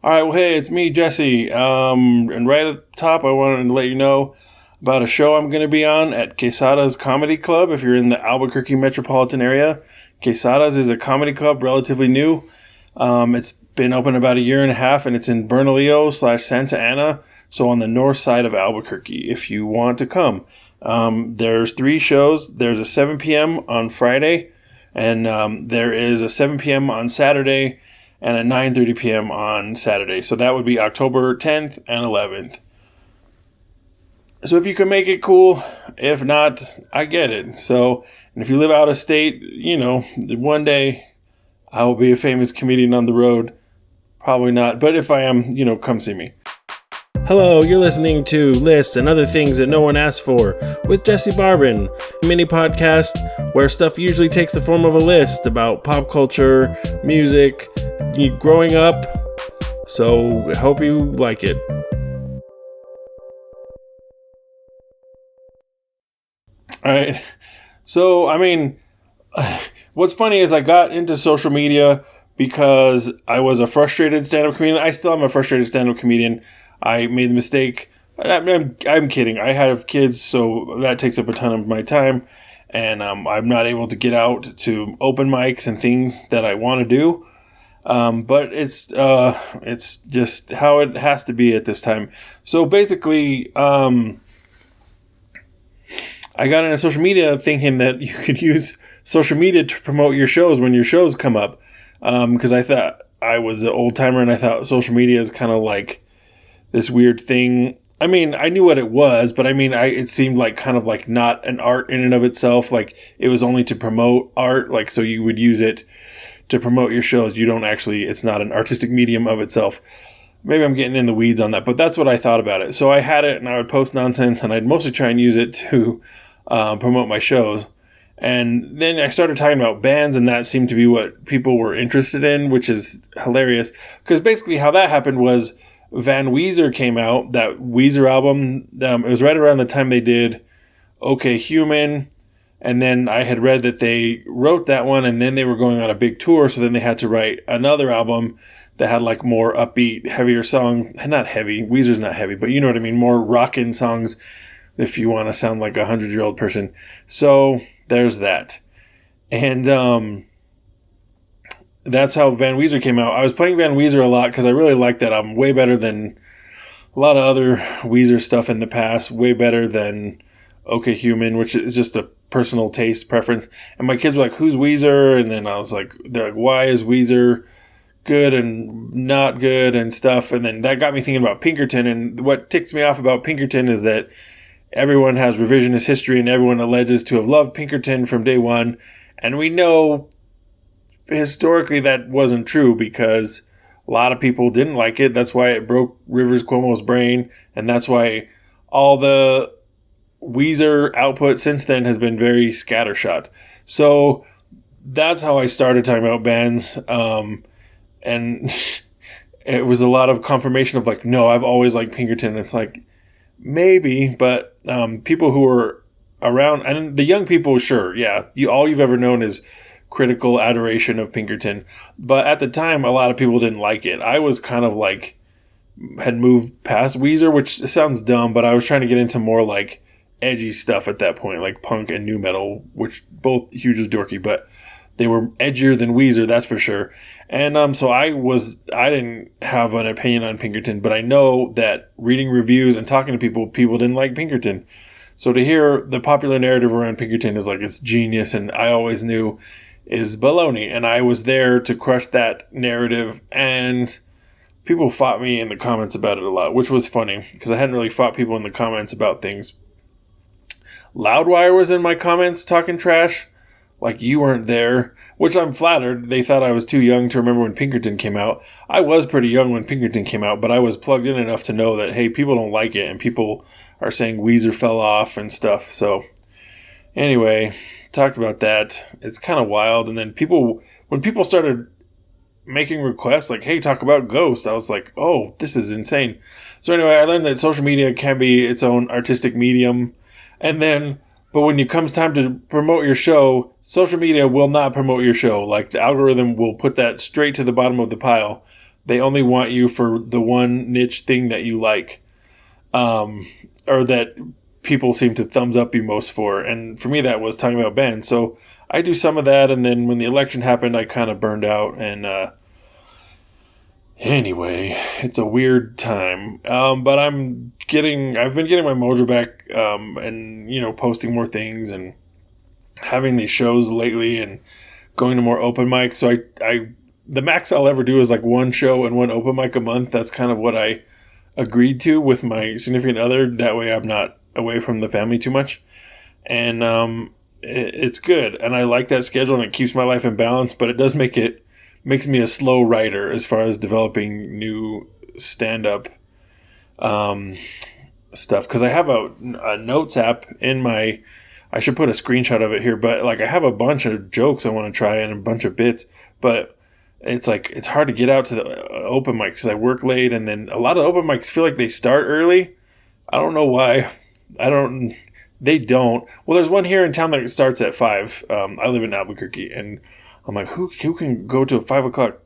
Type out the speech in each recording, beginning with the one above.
All right, well, hey, it's me, Jesse. And right at the top, I wanted to let you know about a show I'm going to be on at Quesada's Comedy Club. If you're in the Albuquerque metropolitan area, Quesada's is a comedy club, relatively new. It's been open about a year and a half, and it's in Bernalillo/Santa Ana, so on the north side of Albuquerque. If you want to come, there's 3 shows. There's a 7 p.m. on Friday, and there is a 7 p.m. on Saturday, and at 9:30 p.m. on Saturday. So that would be October 10th and 11th. So if you can make it, cool. If not, I get it. So, and if you live out of state, one day I will be a famous comedian on the road. Probably not, but if I am, come see me. Hello, you're listening to Lists and Other Things That No One Asked For with Jesse Barbin, a mini podcast where stuff usually takes the form of a list about pop culture, music, growing up. So I hope you like it. All right. So, what's funny is I got into social media because I was a frustrated stand-up comedian. I still am a frustrated stand-up comedian. I made the mistake. I'm kidding. I have kids, so that takes up a ton of my time. And I'm not able to get out to open mics and things that I want to do. But it's just how it has to be at this time. So basically, I got into social media thinking that you could use social media to promote your shows when your shows come up. Because I thought I was an old timer and I thought social media is kind of like this weird thing. I mean, I knew what it was, but it seemed like kind of like not an art in and of itself. Like it was only to promote art. Like, so you would use it to promote your shows. It's not an artistic medium of itself. Maybe I'm getting in the weeds on that, but that's what I thought about it. So I had it and I would post nonsense and I'd mostly try and use it to promote my shows. And then I started talking about bands, and that seemed to be what people were interested in, which is hilarious. Because basically how that happened was Van Weezer came out, that Weezer album. It was right around the time they did OK Human. And then I had read that they wrote that one, and then they were going on a big tour. So then they had to write another album that had like more upbeat, heavier songs. Not heavy. Weezer's not heavy, but you know what I mean? More rockin' songs if you want to sound like a 100-year-old person. So there's that. And that's how Van Weezer came out. I was playing Van Weezer a lot because I really like that album. Way better than a lot of other Weezer stuff in the past. Way better than OK Human, which is just a personal taste preference. And my kids were like, who's Weezer? And then they're like, why is Weezer good and not good and stuff? And then that got me thinking about Pinkerton. And what ticks me off about Pinkerton is that everyone has revisionist history and everyone alleges to have loved Pinkerton from day one. And we know historically that wasn't true because a lot of people didn't like it. That's why it broke Rivers Cuomo's brain. And that's why all the Weezer output since then has been very scattershot. So that's how I started talking about bands. And it was a lot of confirmation of like, no, I've always liked Pinkerton. It's like, maybe, but people who are around, and the young people, sure, yeah, all you've ever known is critical adoration of Pinkerton. But at the time, a lot of people didn't like it. I was kind of like, had moved past Weezer, which sounds dumb, but I was trying to get into more like edgy stuff at that point, like punk and nu metal, which both hugely dorky, but they were edgier than Weezer, that's for sure. And so I didn't have an opinion on Pinkerton, but I know that reading reviews and talking to people didn't like Pinkerton. So to hear the popular narrative around Pinkerton is like it's genius, and I always knew is baloney. And I was there to crush that narrative, and people fought me in the comments about it a lot, which was funny because I hadn't really fought people in the comments about things. Loudwire was in my comments talking trash. Like, you weren't there, which I'm flattered. They thought I was too young to remember when Pinkerton came out. I was pretty young when Pinkerton came out, but I was plugged in enough to know that, hey, people don't like it, and people are saying Weezer fell off and stuff. So, anyway, talked about that. It's kind of wild. And then when people started making requests, like, hey, talk about Ghost, I was like, oh, this is insane. So anyway, I learned that social media can be its own artistic medium. And then, but when it comes time to promote your show, social media will not promote your show. Like, the algorithm will put that straight to the bottom of the pile. they only want you for the one niche thing that you like, or that people seem to thumbs up you most for. And for me, that was talking about bands. So I do some of that. And then when the election happened, I kind of burned out. And anyway, it's a weird time. But I've been getting my mojo back, and, posting more things and having these shows lately and going to more open mics. So the max I'll ever do is like one show and one open mic a month. That's kind of what I agreed to with my significant other. That way I'm not away from the family too much. And it's good. And I like that schedule, and it keeps my life in balance, but it does makes me a slow writer as far as developing new stand-up stuff. Because I have a notes app in my... I should put a screenshot of it here, but like I have a bunch of jokes I want to try and a bunch of bits, but it's hard to get out to the open mics because I work late, and then a lot of open mics feel like they start early. I don't know why. They don't. Well, there's one here in town that starts at 5. I live in Albuquerque, and I'm like, who can go to a 5 o'clock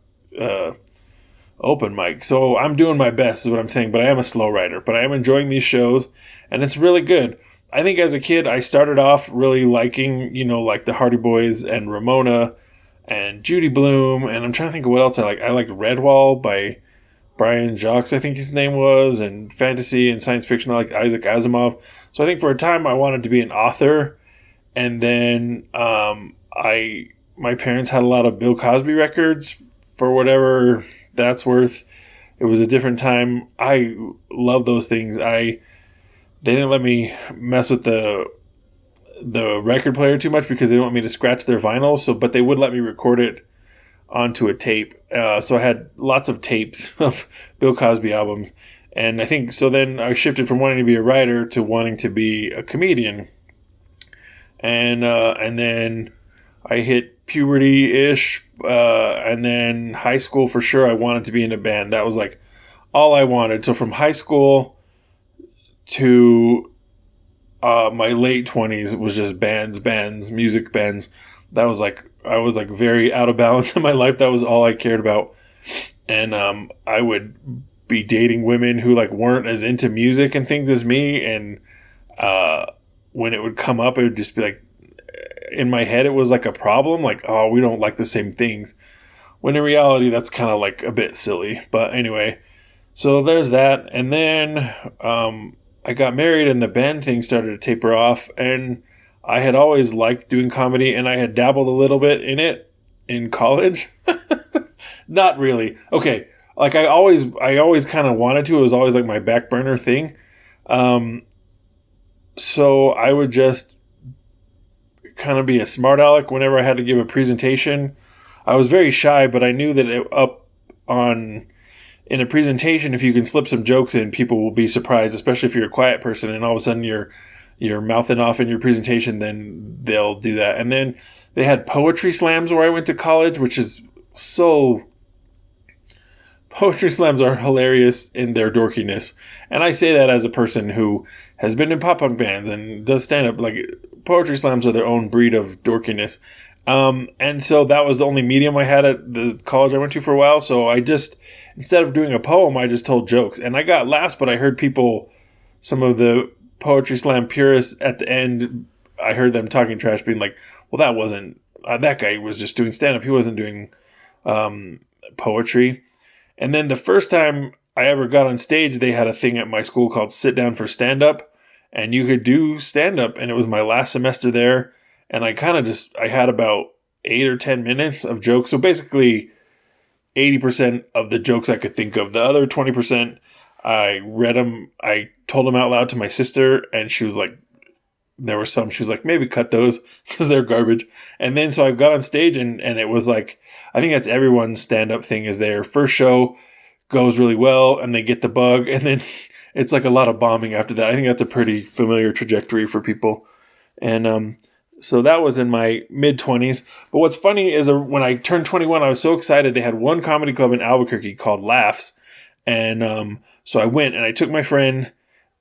open mic? So I'm doing my best is what I'm saying, but I am a slow writer, but I am enjoying these shows, and it's really good. I think as a kid, I started off really liking, like the Hardy Boys and Ramona and Judy Blume. And I'm trying to think of what else I like. I liked Redwall by Brian Jacques, I think his name was, and fantasy and science fiction. I like Isaac Asimov. So I think for a time I wanted to be an author. And then my parents had a lot of Bill Cosby records for whatever that's worth. It was a different time. I love those things. They didn't let me mess with the record player too much because they didn't want me to scratch their vinyl. But they would let me record it onto a tape. So I had lots of tapes of Bill Cosby albums. And I think so. Then I shifted from wanting to be a writer to wanting to be a comedian. And then I hit puberty-ish. And then high school for sure. I wanted to be in a band. That was like all I wanted. So from high school to my late 20s, it was just bands, music bands. That was like, I was like very out of balance in my life. That was all I cared about. And I would be dating women who like weren't as into music and things as me. And when it would come up, it would just be like, in my head, it was like a problem. Like, oh, we don't like the same things. When in reality, that's kind of like a bit silly. But anyway, so there's that. And then I got married and the band thing started to taper off, and I had always liked doing comedy, and I had dabbled a little bit in it in college. Not really. Okay. Like I always kind of wanted to. It was always like my back burner thing. So I would just kind of be a smart aleck whenever I had to give a presentation. I was very shy, but I knew that in a presentation, if you can slip some jokes in, people will be surprised, especially if you're a quiet person and all of a sudden you're mouthing off in your presentation, then they'll do that. And then they had poetry slams where I went to college, which is so... Poetry slams are hilarious in their dorkiness. And I say that as a person who has been in pop-punk bands and does stand-up. Like, poetry slams are their own breed of dorkiness. And so that was the only medium I had at the college I went to for a while. So I just, instead of doing a poem, I just told jokes. And I got laughs, but I heard people, some of the poetry slam purists at the end, I heard them talking trash, being like, well, that wasn't, that guy was just doing stand-up. He wasn't doing poetry. And then the first time I ever got on stage, they had a thing at my school called Sit Down for Stand-Up. And you could do stand-up. And it was my last semester there. And I had about 8 or 10 minutes of jokes. So basically 80% of the jokes I could think of. The other 20%, I read them. I told them out loud to my sister. And she was like, she was like, maybe cut those because they're garbage. And then so I got on stage and it was like, I think that's everyone's stand-up thing is their first show goes really well and they get the bug. And then it's like a lot of bombing after that. I think that's a pretty familiar trajectory for people. And so that was in my mid-20s. But what's funny is when I turned 21, I was so excited. They had one comedy club in Albuquerque called Laughs. And so I went and I took my friend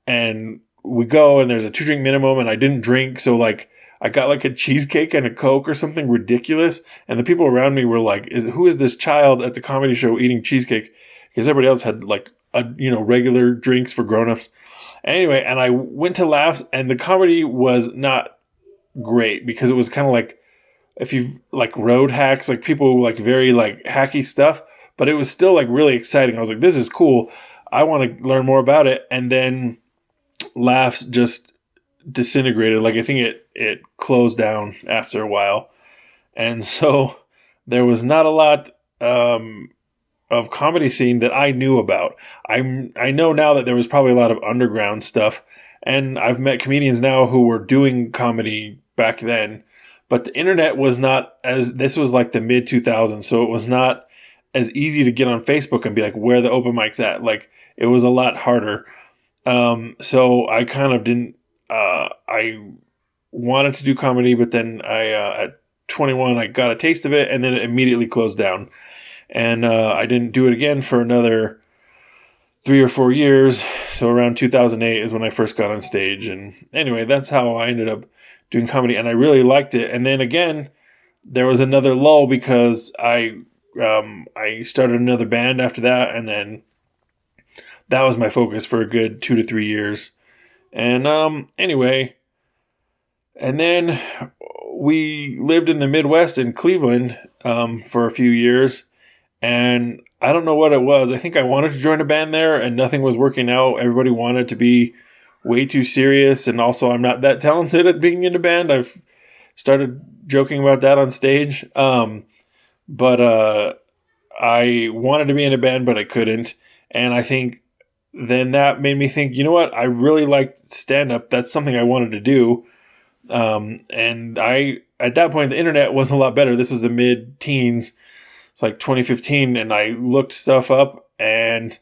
and we go and there's a 2-drink minimum and I didn't drink. So like I got like a cheesecake and a Coke or something ridiculous. And the people around me were like, who is this child at the comedy show eating cheesecake? because everybody else had like regular drinks for grown-ups. Anyway, and I went to Laughs, and the comedy was not great because it was kind of like, if you like road hacks, like people like very like hacky stuff, but it was still like really exciting. I was like, this is cool. I want to learn more about it. And then Laughs just disintegrated. Like I think it closed down after a while. And so there was not a lot of comedy scene that I knew about. I know now that there was probably a lot of underground stuff, and I've met comedians now who were doing comedy back then, but the internet was not as, this was like the mid 2000s, so it was not as easy to get on Facebook and be like, where the open mic's at. Like it was a lot harder. So I kind of didn't, I wanted to do comedy, but then at 21, I got a taste of it, and then it immediately closed down. And I didn't do it again for another 3 or 4 years. So around 2008 is when I first got on stage. And anyway, that's how I ended up doing comedy. And I really liked it. And then again, there was another lull because I started another band after that. And then that was my focus for a good 2 to 3 years. And anyway, and then we lived in the Midwest in Cleveland for a few years. And I don't know what it was. I think I wanted to join a band there and nothing was working out. Everybody wanted to be way too serious. And also I'm not that talented at being in a band. I've started joking about that on stage. But I wanted to be in a band, but I couldn't. And I think then that made me think, you know what? I really liked stand-up. That's something I wanted to do. And at that point, the internet wasn't a lot better. This was the mid-teens. It's like 2015, and I looked stuff up, and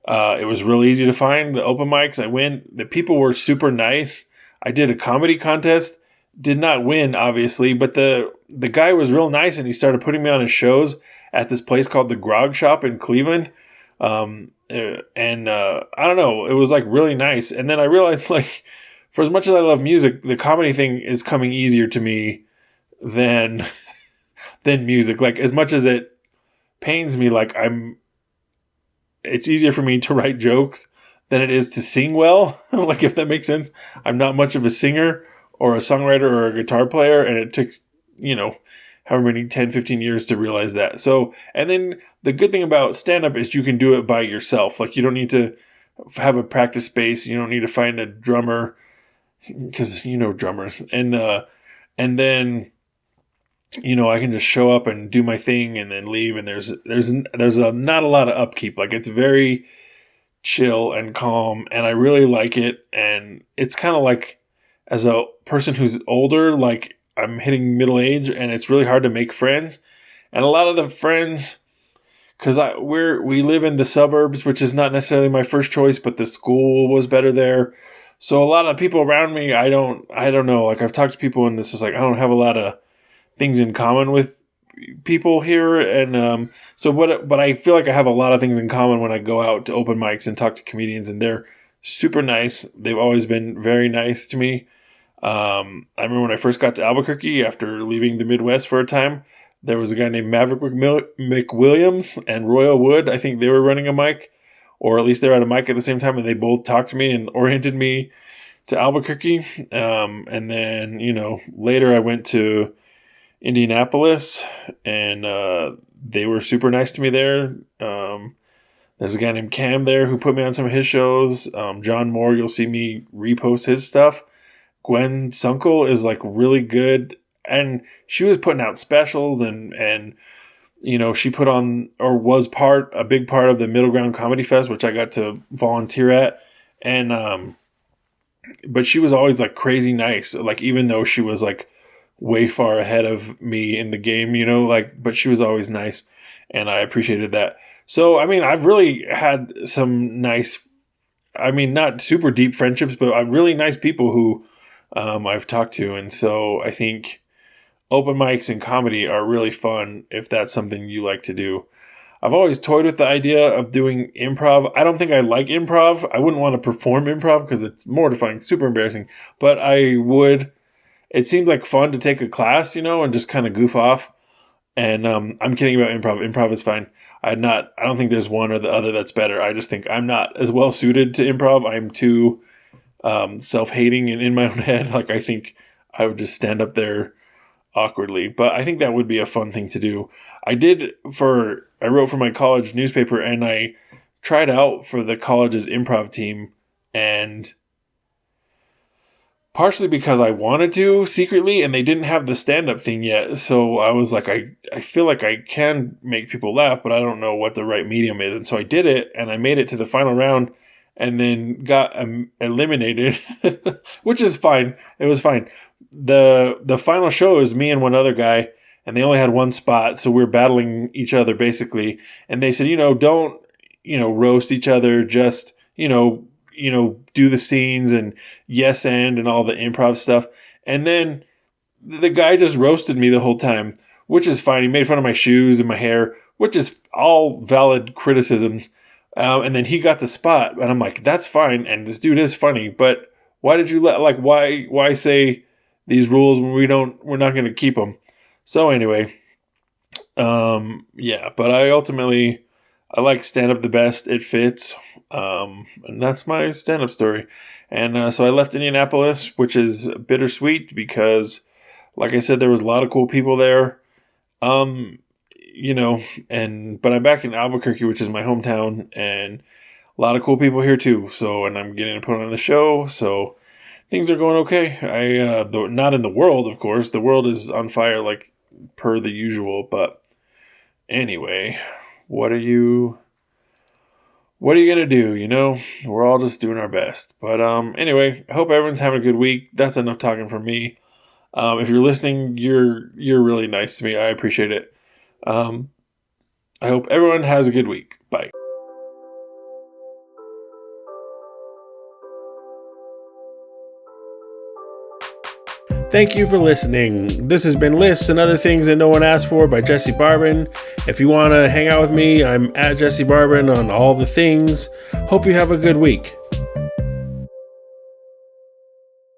it was real easy to find the open mics. I went. The people were super nice. I did a comedy contest, did not win, obviously, but the guy was real nice, and he started putting me on his shows at this place called the Grog Shop in Cleveland. And I don't know, it was like really nice. And then I realized, like, for as much as I love music, the comedy thing is coming easier to me than music. Like, as much as it pains me, like it's easier for me to write jokes than it is to sing well. Like, if that makes sense. I'm not much of a singer or a songwriter or a guitar player, and it takes, however many 10, 15 years to realize that. So, and then the good thing about stand-up is you can do it by yourself. Like, you don't need to have a practice space. You don't need to find a drummer, because drummers. And then I can just show up and do my thing and then leave. And there's not a lot of upkeep. Like, it's very chill and calm, and I really like it. And it's kind of like, as a person who's older, like, I'm hitting middle age, and it's really hard to make friends. And a lot of the friends, because we live in the suburbs, which is not necessarily my first choice, but the school was better there. So a lot of people around me, I don't know. Like, I've talked to people, and this is like, I don't have a lot of things in common with people here. And but I feel like I have a lot of things in common when I go out to open mics and talk to comedians, and they're super nice. They've always been very nice to me. I remember when I first got to Albuquerque after leaving the Midwest for a time, there was a guy named Maverick McWilliams and Royal Wood. I think they were running a mic, or at least they were at a mic at the same time, and they both talked to me and oriented me to Albuquerque. And then, later I went to Indianapolis, and they were super nice to me there. There's a guy named Cam there who put me on some of his shows. John Moore, you'll see me repost his stuff. Gwen Sunkel is like really good, and she was putting out specials, and she put on, or was a big part of the Middle Ground Comedy Fest, which I got to volunteer at. And but she was always like crazy nice, like, even though she was like way far ahead of me in the game, but she was always nice, and I appreciated that. So, I mean, I've really had some nice, not super deep friendships, but really nice people who I've talked to. And so I think open mics and comedy are really fun if that's something you like to do. I've always toyed with the idea of doing improv. I don't think I like improv. I wouldn't want to perform improv because it's mortifying, super embarrassing. But I would. It seems like fun to take a class, and just kind of goof off. And I'm kidding about improv. Improv is fine. I don't think there's one or the other that's better. I just think I'm not as well suited to improv. I'm too self-hating and in my own head. Like, I think I would just stand up there awkwardly, but I think that would be a fun thing to do. I wrote for my college newspaper, and I tried out for the college's improv team, and partially because I wanted to secretly, and they didn't have the stand-up thing yet. So I was like, I feel like I can make people laugh, but I don't know what the right medium is. And so I did it, and I made it to the final round, and then got eliminated, which is fine. It was fine. The final show is me and one other guy, and they only had one spot, so we were battling each other basically. And they said, don't, roast each other, just, do the scenes and yes and all the improv stuff. And then the guy just roasted me the whole time, which is fine. He made fun of my shoes and my hair, which is all valid criticisms. And then he got the spot, and I'm like, that's fine. And this dude is funny, but why did you why say these rules when we're not going to keep them? So anyway, yeah, but I like stand-up the best. It fits. And that's my stand-up story. And so I left Indianapolis, which is bittersweet because, like I said, there was a lot of cool people there. But I'm back in Albuquerque, which is my hometown, and a lot of cool people here too. So, and I'm getting to put on the show, so things are going okay. Not in the world, of course. The world is on fire, like per the usual. But anyway, what are you gonna do? We're all just doing our best. But anyway, I hope everyone's having a good week. That's enough talking from me. If you're listening, you're really nice to me. I appreciate it. I hope everyone has a good week. Bye. Thank you for listening. This has been Lists and Other Things That No One Asked For by Jesse Barbin. If you want to hang out with me, I'm at Jesse Barbin on all the things. Hope you have a good week.